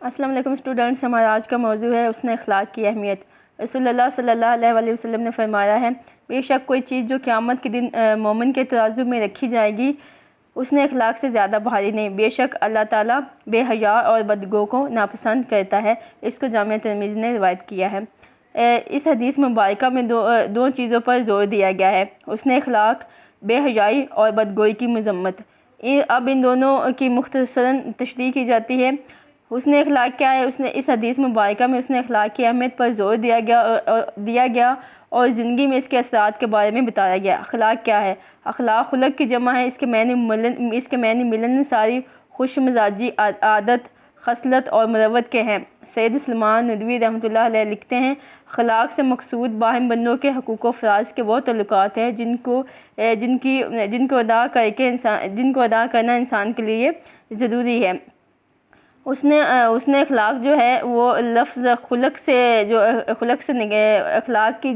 السلام علیکم اسٹوڈنٹس، ہمارا آج کا موضوع ہے حسن اخلاق کی اہمیت۔ رسول اللہ صلی اللہ علیہ وسلم نے فرمایا ہے، بے شک کوئی چیز جو قیامت کے دن مومن کے ترازو میں رکھی جائے گی حسن اخلاق سے زیادہ بھاری نہیں۔ بے شک اللہ تعالیٰ بے حیا اور بدگو کو ناپسند کرتا ہے۔ اس کو جامعہ ترمذی نے روایت کیا ہے۔ اس حدیث مبارکہ میں دو چیزوں پر زور دیا گیا ہے: حسن اخلاق، بے حیائی اور بدگوئی کی مذمت۔ اب ان دونوں کی مختصراً تشریح کی جاتی ہے۔ حسن اخلاق کیا ہے؟ اس حدیث مبارکہ میں حسن اخلاق کی اہمیت پر زور دیا گیا اور زندگی میں اس کے اثرات کے بارے میں بتایا گیا۔ اخلاق کیا ہے؟ اخلاق خلق کی جمع ہے۔ اس کے معنی ملن ساری، خوش مزاجی، عادت، خصلت اور مروت کے ہیں۔ سید سلمان ندوی رحمۃ اللہ علیہ لکھتے ہیں، اخلاق سے مقصود باہم بندوں کے حقوق و فرائض کے وہ تعلقات ہیں جن کو ادا کرنا انسان کے لیے ضروری ہے۔ حسن اخلاق جو ہے وہ لفظ خلق سے اخلاق کی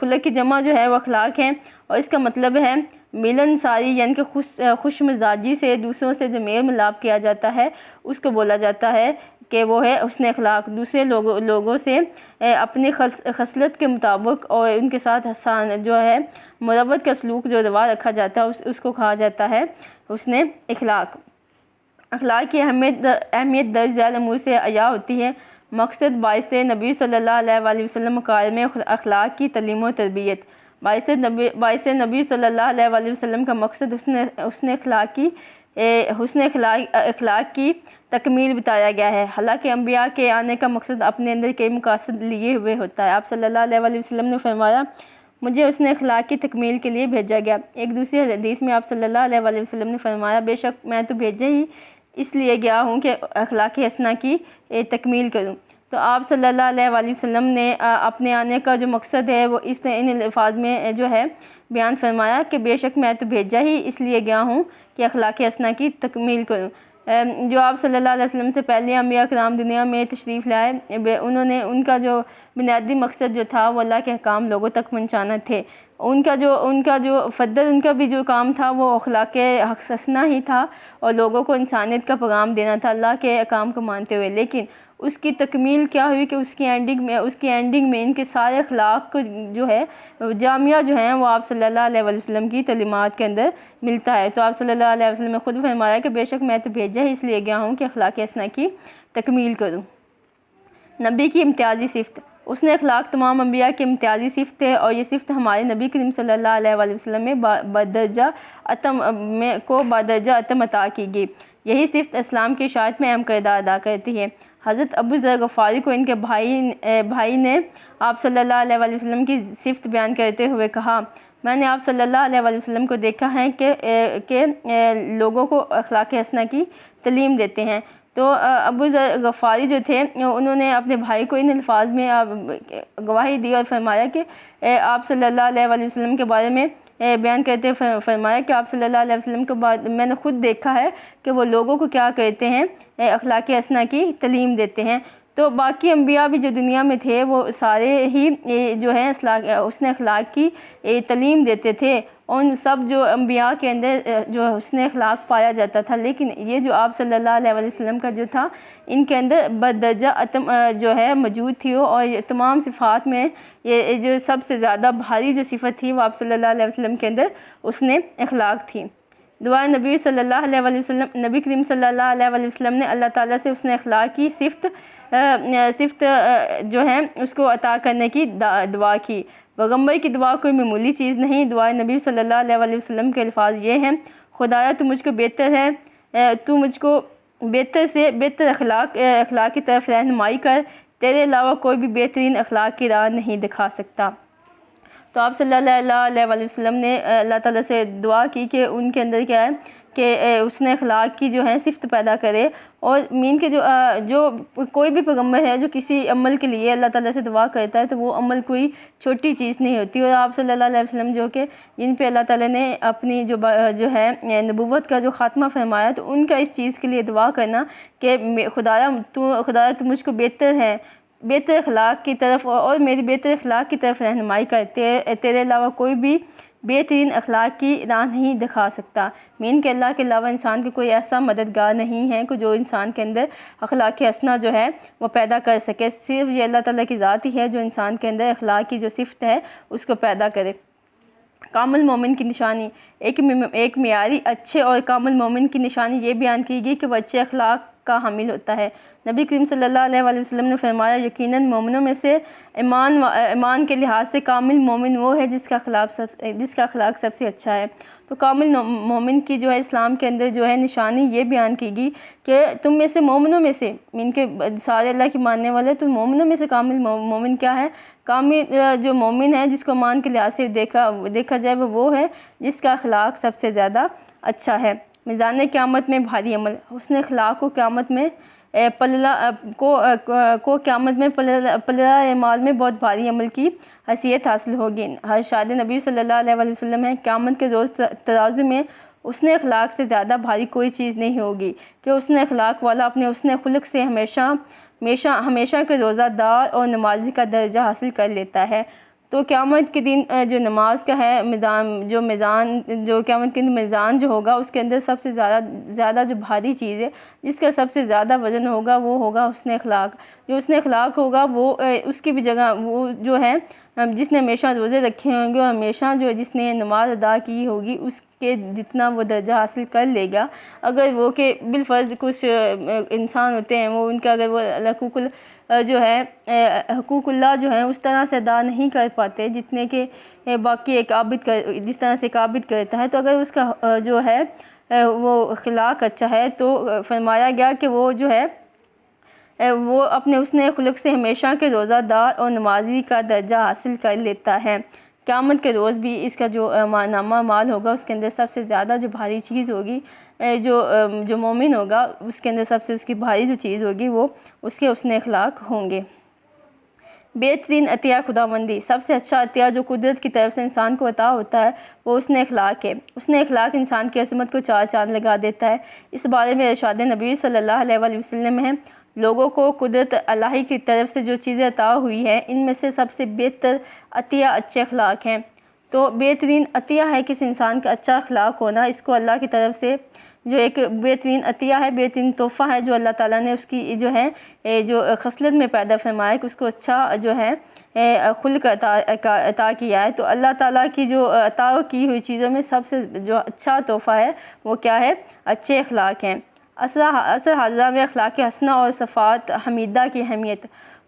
خلق کی جمع جو ہے وہ اخلاق ہے، اور اس کا مطلب ہے ملن ساری، یعنی کہ خوش مزاجی سے دوسروں سے جو میل ملاپ کیا جاتا ہے اس کو بولا جاتا ہے کہ وہ ہے حسن اخلاق۔ دوسرے لوگوں سے اپنی خصلت کے مطابق اور ان کے ساتھ مروت کا سلوک جو روا رکھا جاتا ہے اس کو کہا جاتا ہے حسن اخلاق۔ اخلاق کی اہمیت درج ذیل امور سے عیاں ہوتی ہے۔ مقصد باعث نبی صلی اللہ علیہ وسلم مکارم اخلاق کی تعلیم و تربیت۔ باعث نبی صلی اللہ علیہ وسلم کا مقصد حسن اخلاق کی تکمیل بتایا گیا ہے۔ حالانکہ انبیاء کے آنے کا مقصد اپنے اندر کئی مقاصد لیے ہوئے ہوتا ہے۔ آپ صلی اللہ علیہ وسلم نے فرمایا، مجھے حسن اخلاق کی تکمیل کے لیے بھیجا گیا۔ ایک دوسری حدیث میں آپ صلی اللہ علیہ وسلم نے فرمایا، بے شک میں تو بھیجا ہی اس لیے گیا ہوں کہ اخلاق حسنہ کی تکمیل کروں۔ تو آپ صلی اللہ علیہ وسلم نے اپنے آنے کا جو مقصد ہے وہ ان الفاظ میں جو ہے بیان فرمایا کہ بے شک میں تو بھیجا ہی اس لیے گیا ہوں کہ اخلاق حسنہ کی تکمیل کروں۔ جو آپ صلی اللہ علیہ وسلم سے پہلے انبیاء کرام دنیا میں تشریف لائے، ان کا جو بنیادی مقصد جو تھا وہ اللہ کے احکام لوگوں تک پہنچانا تھے۔ ان کا بھی جو کام تھا وہ اخلاق حسنہ ہی تھا اور لوگوں کو انسانیت کا پیغام دینا تھا اللہ کے احکام کو مانتے ہوئے۔ لیکن اس کی تکمیل کیا ہوئی کہ اس کی اینڈنگ میں ان کے سارے اخلاق کو جو ہے جامعہ جو ہیں وہ آپ صلی اللہ علیہ وسلم کی تعلیمات کے اندر ملتا ہے۔ تو آپ صلی اللہ علیہ وسلم نے خود فرمایا کہ بے شک میں تو بھیجا ہی اس لیے گیا ہوں کہ اخلاق حسنہ کی تکمیل کروں۔ نبی کی امتیازی صفت۔ حسن اخلاق تمام انبیاء کی امتیازی صفت ہے، اور یہ صفت ہمارے نبی کریم صلی اللہ علیہ وسلم میں بادرجہ اتم عطا کی گئی۔ یہی صفت اسلام کی اشاعت میں اہم کردار ادا کرتی ہے۔ حضرت ابو ذر غفاری کو ان کے بھائی نے آپ صلی اللہ علیہ وسلم کی صفت بیان کرتے ہوئے کہا، میں نے آپ صلی اللہ علیہ وسلم کو دیکھا ہے کہ لوگوں کو اخلاق حسنہ کی تعلیم دیتے ہیں۔ تو ابو ذر غفاری جو تھے انہوں نے اپنے بھائی کو ان الفاظ میں گواہی دی اور فرمایا کہ آپ صلی اللہ علیہ وسلم کے بارے میں بیان کرتے فرمایا کہ آپ صلی اللہ علیہ وسلم کے بعد میں نے خود دیکھا ہے کہ وہ لوگوں کو کیا کرتے ہیں، اخلاق حسنہ کی تعلیم دیتے ہیں۔ تو باقی انبیاء بھی جو دنیا میں تھے وہ سارے ہی جو ہیں حسن اخلاق کی تعلیم دیتے تھے۔ ان سب جو انبیاء کے اندر جو حسن اخلاق پایا جاتا تھا، لیکن یہ جو آپ صلی اللہ علیہ وسلم کا جو تھا ان کے اندر بدرجہ جو ہے موجود تھی، اور تمام صفات میں یہ جو سب سے زیادہ بھاری جو صفت تھی وہ آپ صلی اللہ علیہ وسلم کے اندر حسن اخلاق تھی۔ دعائے نبی صلی اللہ علیہ وسلم، نبی کریم صلی اللہ علیہ وسلم نے اللہ تعالیٰ سے حسن اخلاق کی صفت جو ہے اس کو عطا کرنے کی دعا کی۔ پیغمبر کی دعا کوئی معمولی چیز نہیں۔ دعائے نبی صلی اللہ علیہ وسلم کے الفاظ یہ ہیں، خدایا تو مجھ کو تو مجھ کو بہتر سے بہتر اخلاق کی طرف رہنمائی کر، تیرے علاوہ کوئی بھی بہترین اخلاق کی راہ نہیں دکھا سکتا۔ تو آپ صلی اللہ علیہ وسلم نے اللہ تعالیٰ سے دعا کی کہ ان کے اندر کیا ہے کہ حسن اخلاق کی جو ہے صفت پیدا کرے، اور مین کے جو کوئی بھی پیغمبر ہے جو کسی عمل کے لیے اللہ تعالیٰ سے دعا کرتا ہے تو وہ عمل کوئی چھوٹی چیز نہیں ہوتی، اور آپ صلی اللہ علیہ وسلم جو کہ جن پہ اللہ تعالیٰ نے اپنی جو ہے نبوت کا جو خاتمہ فرمایا، تو ان کا اس چیز کے لیے دعا کرنا کہ خدایا تو مجھ کو بہتر اخلاق کی طرف اور میری بہتر اخلاق کی طرف رہنمائی کر، تیرے علاوہ کوئی بھی بہترین اخلاق کی راہ نہیں دکھا سکتا۔ مین کہ اللہ کے علاوہ انسان کے کوئی ایسا مددگار نہیں ہے کہ جو انسان کے اندر اخلاق حسنہ جو ہے وہ پیدا کر سکے۔ صرف یہ اللہ تعالیٰ کی ذات ہی ہے جو انسان کے اندر اخلاق کی جو صفت ہے اس کو پیدا کرے۔ کامل مومن کی نشانی، ایک معیاری اچھے اور کامل مومن کی نشانی یہ بیان کی گئی کہ وہ اچھے اخلاق کا حامل ہوتا ہے۔ نبی کریم صلی اللہ علیہ وآلہ وسلم نے فرمایا یقیناً مومنوں میں سے ایمان کے لحاظ سے کامل مومن وہ ہے جس کا اخلاق سب سے اچھا ہے۔ تو کامل مومن کی جو ہے اسلام کے اندر جو ہے نشانی یہ بیان کی گئی کہ تم میں سے مومنوں میں سے، ان کے سارے اللہ کی ماننے والے، تو مومنوں میں سے کامل مومن کیا ہے؟ کامل جو مومن ہے جس کو ایمان کے لحاظ سے دیکھا جائے وہ ہے جس کا اخلاق سب سے زیادہ اچھا ہے۔ میزان قیامت میں بھاری عمل، حسن اخلاق کو قیامت میں پلڑا اعمال میں بہت بھاری عمل کی حیثیت حاصل ہوگی۔ ارشاد نبی صلی اللہ علیہ وآلہ وسلم ہے قیامت کے روز ترازو میں حسن اخلاق سے زیادہ بھاری کوئی چیز نہیں ہوگی کہ حسن اخلاق والا اپنے حسن خلق سے ہمیشہ کے روزہ دار اور نمازی کا درجہ حاصل کر لیتا ہے۔ تو قیامت کے دن جو نماز کا ہے قیامت کے دن میزان جو ہوگا اس کے اندر سب سے زیادہ جو بھاری چیز ہے جس کا سب سے زیادہ وزن ہوگا وہ ہوگا حسن اخلاق۔ جو حسن اخلاق ہوگا وہ اس کی بھی جگہ وہ جو ہے جس نے ہمیشہ روزے رکھے ہوں گے اور ہمیشہ جو جس نے نماز ادا کی ہوگی اس کے جتنا وہ درجہ حاصل کر لے گا۔ اگر وہ کہ بالفرض کچھ انسان ہوتے ہیں وہ ان کا اگر وہ حقوق اللہ جو ہیں اس طرح سے ادا نہیں کر پاتے جتنے کہ باقی ایک عابد جس طرح سے ایک عابد کرتا ہے، تو اگر اس کا جو ہے وہ اخلاق اچھا ہے تو فرمایا گیا کہ وہ جو ہے وہ اپنے حسن خلق سے ہمیشہ کے روزہ دار اور نمازی کا درجہ حاصل کر لیتا ہے۔ قیامت کے روز بھی اس کا جو نامہ مال ہوگا اس کے اندر سب سے زیادہ جو بھاری چیز ہوگی جو مومن ہوگا اس کے اندر سب سے اس کی بھاری جو چیز ہوگی وہ اس کے حسن اخلاق ہوں گے۔ بہترین عطیہ خداوندی، سب سے اچھا عطیہ جو قدرت کی طرف سے انسان کو عطا ہوتا ہے وہ حسن اخلاق ہے۔ حسن اخلاق انسان کی عظمت کو چار چاند لگا دیتا ہے۔ اس بارے میں ارشاد نبی صلی اللہ علیہ وآلہ وسلم ہے لوگوں کو قدرت الہی کی طرف سے جو چیزیں عطا ہوئی ہیں ان میں سے سب سے بہتر عطیہ اچھے اخلاق ہیں۔ تو بہترین عطیہ ہے کسی انسان کا اچھا اخلاق ہونا، اس کو اللہ کی طرف سے جو ایک بہترین عطیہ ہے، بہترین تحفہ ہے جو اللہ تعالیٰ نے اس کی جو ہے جو خصلت میں پیدا فرمایا کہ اس کو اچھا جو ہے خلق عطا کیا ہے۔ تو اللہ تعالیٰ کی جو عطا کی ہوئی چیزوں میں سب سے جو اچھا تحفہ ہے وہ کیا ہے؟ اچھے اخلاق ہیں۔ عصر حاضرہ میں اخلاق حسنہ اور صفات حمیدہ کی اہمیت،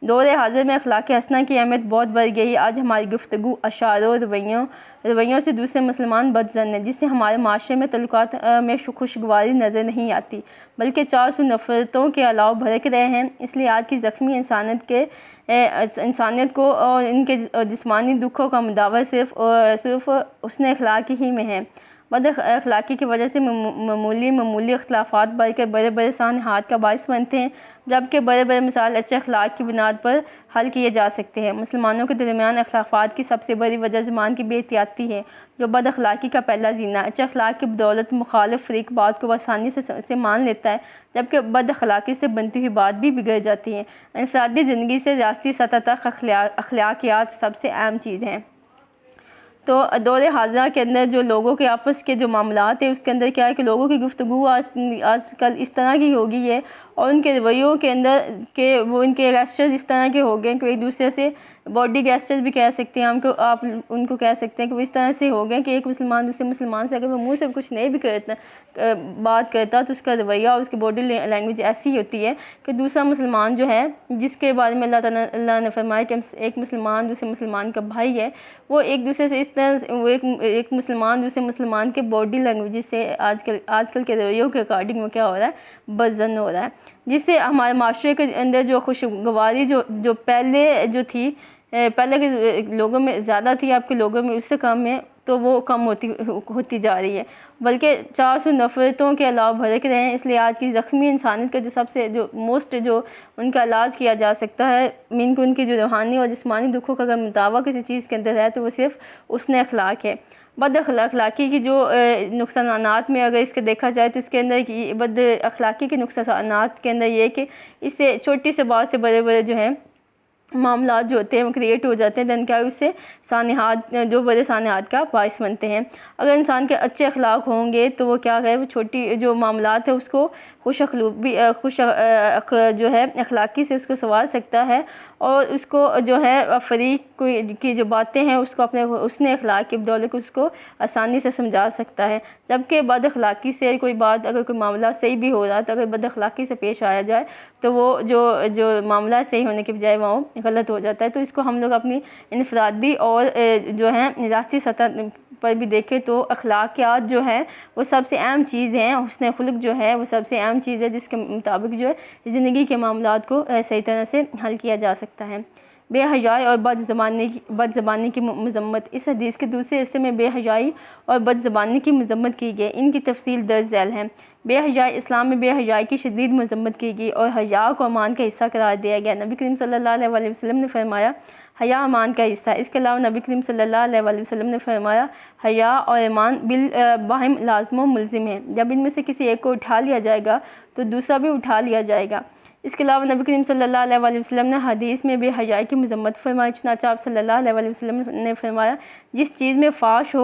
دور حاضر میں اخلاق حسنہ کی اہمیت بہت بڑھ گئی۔ آج ہماری گفتگو اشعار و رویوں سے دوسرے مسلمان بدظن ہیں جس سے ہمارے معاشرے میں تعلقات میں خوشگواری نظر نہیں آتی بلکہ 400 نفرتوں کے الاؤ بھڑک رہے ہیں۔ اس لیے آج کی زخمی انسانیت کو اور ان کے جسمانی دکھوں کا مداوع صرف حسن اخلاقی ہی میں ہے۔ بد اخلاقی کی وجہ سے معمولی اختلافات بڑھ کر بڑے سانحات کا باعث بنتے ہیں جبکہ بڑے مسائل اچھے اخلاق کی بنیاد پر حل کیے جا سکتے ہیں۔ مسلمانوں کے درمیان اختلافات کی سب سے بڑی وجہ زبان کی بے احتیاطی ہے جو بد اخلاقی کا پہلا زینہ ہے۔ اچھے اخلاق کی بدولت مخالف فریق بات کو آسانی سے مان لیتا ہے جبکہ بد اخلاقی سے بنتی ہوئی بات بھی بگڑ جاتی ہے۔ انفرادی زندگی سے ریاستی سطح تک اخلاقیات سب سے اہم چیز ہیں۔ تو دور حاضرہ کے اندر جو لوگوں کے آپس کے جو معاملات ہیں اس کے اندر کیا ہے کہ لوگوں کی گفتگو آج کل اس طرح کی ہو گئی ہے اور ان کے رویوں کے اندر کہ وہ ان کے گیسچرز اس طرح کے ہو گئے ہیں کہ ایک دوسرے سے باڈی گیسچرز بھی کہہ سکتے ہیں آپ ان کو کہہ سکتے ہیں کہ وہ اس طرح سے ہو گئے کہ ایک مسلمان دوسرے مسلمان سے اگر وہ منہ سے کچھ نہیں بھی بات کرتا تو اس کا رویہ اور اس کی باڈی لینگویج ایسی ہوتی ہے کہ دوسرا مسلمان جو ہے جس کے بارے میں اللہ نے فرمایا کہ ایک مسلمان دوسرے مسلمان کا بھائی ہے، وہ ایک دوسرے سے اس طرح وہ ایک مسلمان دوسرے مسلمان کے باڈی لینگویج سے آج کل کے رویوں کے اکارڈنگ وہ کیا ہو رہا ہے؟ بدظن ہو رہا ہے، جس سے ہمارے معاشرے کے اندر جو خوشگواری جو پہلے جو تھی پہلے کے لوگوں میں زیادہ تھی، آپ کے لوگوں میں اس سے کم ہے، تو وہ کم ہوتی جا رہی ہے بلکہ 400 نفرتوں کے علاوہ بھڑک رہے ہیں۔ اس لیے آج کی زخمی انسانیت کا جو سب سے موسٹ جو ان کا علاج کیا جا سکتا ہے ان کی جو روحانی اور جسمانی دکھوں کا اگر مداوع کسی چیز کے اندر ہے تو وہ صرف حسن اخلاق ہے۔ بد اخلاقی کی جو نقصانات میں اگر اس کے دیکھا جائے تو اس کے اندر بد اخلاقی کے نقصانات کے اندر یہ کہ اس سے چھوٹی سے بات سے بڑے جو ہیں معاملات جو ہوتے ہیں وہ کریٹ ہو جاتے ہیں، دین کیا اس سے سانحات جو بڑے سانحات کا باعث بنتے ہیں۔ اگر انسان کے اچھے اخلاق ہوں گے تو وہ کیا ہے، وہ چھوٹی جو معاملات ہے اس کو خوش جو ہے اخلاقی سے اس کو سنوار سکتا ہے، اور اس کو جو ہے فریق کی جو باتیں ہیں اس کو اس نے اخلاق کی بدولت اس کو آسانی سے سمجھا سکتا ہے۔ جبکہ بد اخلاقی سے کوئی بات، اگر کوئی معاملہ صحیح بھی ہو رہا ہے تو اگر بد اخلاقی سے پیش آیا جائے تو وہ جو معاملہ صحیح ہونے کے بجائے وہ غلط ہو جاتا ہے۔ تو اس کو ہم لوگ اپنی انفرادی اور جو ہے ریاستی سطح پر بھی دیکھیں تو اخلاقیات جو ہیں وہ سب سے اہم چیز ہیں، حسن خلق جو ہے وہ سب سے اہم چیز ہے جس کے مطابق جو ہے زندگی کے معاملات کو صحیح طرح سے حل کیا جا سکتا ہے۔ بے حیائی اور بد زبانی کی مذمت۔ اس حدیث کے دوسرے حصے میں بے حیائی اور بد زبانی کی مذمت کی گئی، ان کی تفصیل درج ذیل ہے۔ بے حیائی، اسلام میں بے حیائی کی شدید مذمت کی گئی اور حیا کو ایمان کا حصہ قرار دیا گیا۔ نبی کریم صلی اللہ علیہ وسلم نے فرمایا حیا ایمان کا حصہ ہے۔ اس کے علاوہ نبی کریم صلی اللہ علیہ وسلم نے فرمایا حیا اور ایمان باہم لازم و ملزم ہیں، جب ان میں سے کسی ایک کو اٹھا لیا جائے گا تو دوسرا بھی اٹھا لیا جائے گا۔ اس کے علاوہ نبی کریم صلی اللہ علیہ وسلم نے حدیث میں بے حیائی کی مذمت فرمائی، چنانچہ آپ صلی اللہ علیہ وسلم نے فرمایا جس چیز میں فحش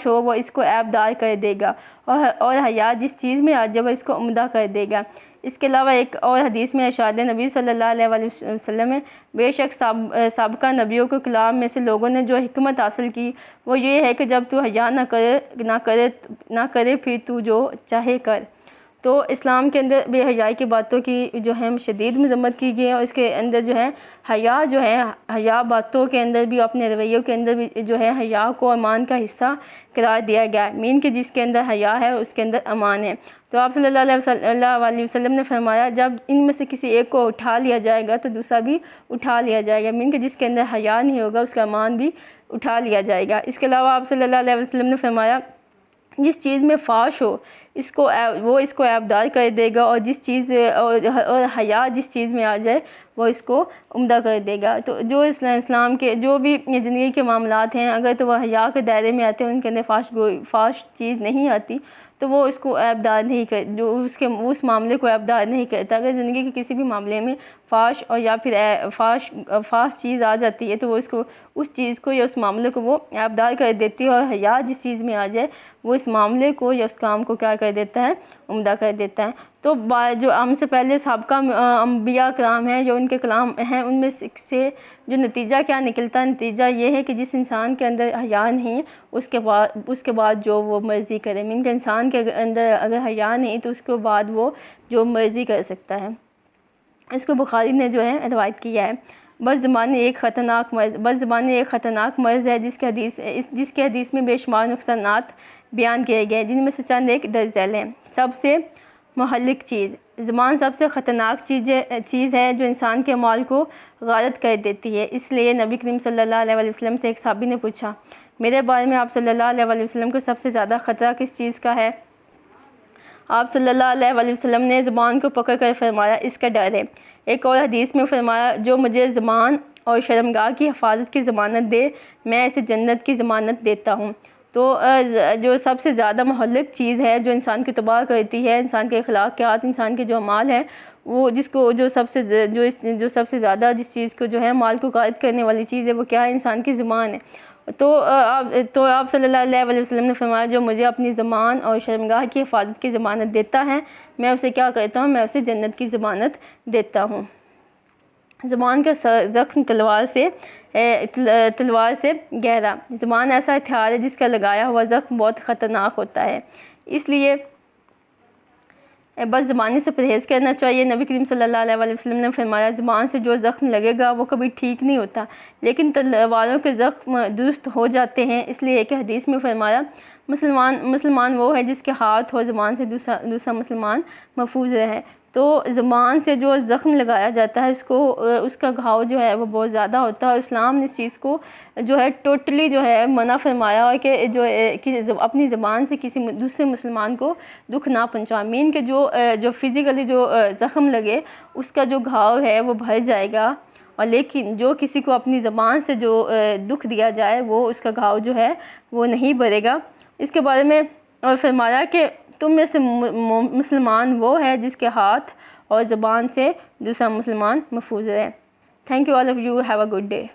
ہو وہ اس کو عیب دار کر دے گا، اور حیا جس چیز میں آ جائے وہ اس کو عمدہ کر دے گا۔ اس کے علاوہ ایک اور حدیث میں ارشاد نبی صلی اللہ علیہ وسلم میں بے شک سابقہ نبیوں کے کلام میں سے لوگوں نے جو حکمت حاصل کی وہ یہ ہے کہ جب تو حیا نہ کرے پھر تو جو چاہے کر۔ تو اسلام کے اندر بے حیائی کی باتوں کی جو ہے شدید مذمت کی گئی ہے، اور اس کے اندر جو ہے حیا باتوں کے اندر بھی، اپنے رویوں کے اندر بھی جو ہے حیا کو ایمان کا حصہ قرار دیا گیا ہے، مین کہ جس کے اندر حیا ہے اس کے اندر امان ہے۔ تو آپ صلی اللہ علیہ وسلم نے فرمایا جب ان میں سے کسی ایک کو اٹھا لیا جائے گا تو دوسرا بھی اٹھا لیا جائے گا، مین کہ جس کے اندر حیا نہیں ہوگا اس کا امان بھی اٹھا لیا جائے گا۔ اس کے علاوہ آپ صلی اللہ علیہ وسلم نے فرمایا جس چیز میں فحش ہو وہ اس کو عیبدار کر دے گا، اور اور حیا جس چیز میں آ جائے وہ اس کو عمدہ کر دے گا۔ تو جو اسلام کے جو بھی زندگی کے معاملات ہیں اگر تو وہ حیا کے دائرے میں آتے ہیں، ان کے اندر فحش چیز نہیں آتی تو وہ اس کو عیبدار نہیں اس معاملے کو عیبدار نہیں کرتا۔ اگر زندگی کے کسی بھی معاملے میں فحش اور یا پھر فحش چیز آ جاتی ہے تو وہ اس چیز کو یا اس معاملے کو وہ عیبدار کر دیتی ہے، اور حیا جس چیز میں آ جائے وہ اس معاملے کو یا اس کام کو کیا کر دیتا ہے، عمدہ کر دیتا ہے۔ تو جو ہم سے پہلے سابقہ انبیاء کرام ہیں جو ان کے کلام ہیں ان میں سے جو نتیجہ کیا نکلتا ہے، نتیجہ یہ ہے کہ جس انسان کے اندر حیا نہیں اس کے بعد جو وہ مرضی کرے، مین کہ انسان کے اندر اگر حیا نہیں تو اس کے بعد وہ جو مرضی کر سکتا ہے۔ اس کو بخاری نے جو ہے روایت کیا ہے۔ بد زبانی ایک خطرناک مرض ہے جس کے حدیث میں بے شمار نقصانات بیان کیے گئے، جن میں سے چند ایک درج ذیل ہیں۔ سب سے مہلک چیز، زبان سب سے خطرناک چیز ہے جو انسان کے مال کو غارت کر دیتی ہے۔ اس لیے نبی کریم صلی اللہ علیہ وسلم سے ایک صحابی نے پوچھا میرے بارے میں آپ صلی اللہ علیہ وسلم کو سب سے زیادہ خطرہ کس چیز کا ہے؟ آپ صلی اللہ علیہ وسلم نے زبان کو پکڑ کر فرمایا اس کا ڈر ہے۔ ایک اور حدیث میں فرمایا جو مجھے زبان اور شرمگاہ کی حفاظت کی ضمانت دے میں اسے جنت کی ضمانت دیتا ہوں۔ تو جو سب سے زیادہ مہلک چیز ہے جو انسان کی تباہ کرتی ہے، انسان کے اخلاقیات، انسان کے جو اعمال ہیں، وہ جو سب سے زیادہ جس چیز کو جو ہے مال کو غارت کرنے والی چیز ہے وہ کیا ہے؟ انسان کی زبان ہے۔ تو آپ صلی اللہ علیہ وسلم نے فرمایا جو مجھے اپنی زبان اور شرمگاہ کی حفاظت کی ضمانت دیتا ہے میں اسے کیا کرتا ہوں؟ میں اسے جنت کی ضمانت دیتا ہوں۔ زبان کا زخم تلوار سے گہرا، زبان ایسا ہتھیار ہے جس کا لگایا ہوا زخم بہت خطرناک ہوتا ہے، اس لیے بس زبانی سے پرہیز کرنا چاہیے۔ نبی کریم صلی اللہ علیہ وسلم نے فرمایا زبان سے جو زخم لگے گا وہ کبھی ٹھیک نہیں ہوتا، لیکن تلواروں کے زخم درست ہو جاتے ہیں۔ اس لیے ایک حدیث میں فرمایا مسلمان وہ ہے جس کے ہاتھ اور زبان سے دوسرا مسلمان محفوظ رہے۔ تو زبان سے جو زخم لگایا جاتا ہے اس کا گھاؤ جو ہے وہ بہت زیادہ ہوتا ہے، اور اسلام نے اس چیز کو جو ہے ٹوٹلی جو ہے منع فرمایا ہے کہ اپنی زبان سے کسی دوسرے مسلمان کو دکھ نہ پہنچا، مین کہ جو فزیکلی جو زخم لگے اس کا جو گھاؤ ہے وہ بھر جائے گا، اور لیکن جو کسی کو اپنی زبان سے جو دکھ دیا جائے وہ اس کا گھاؤ جو ہے وہ نہیں بھرے گا۔ اس کے بارے میں اور فرمایا کہ تم میں سے مسلمان وہ ہے جس کے ہاتھ اور زبان سے دوسرا مسلمان محفوظ رہے۔ Thank you all of you. Have a good day.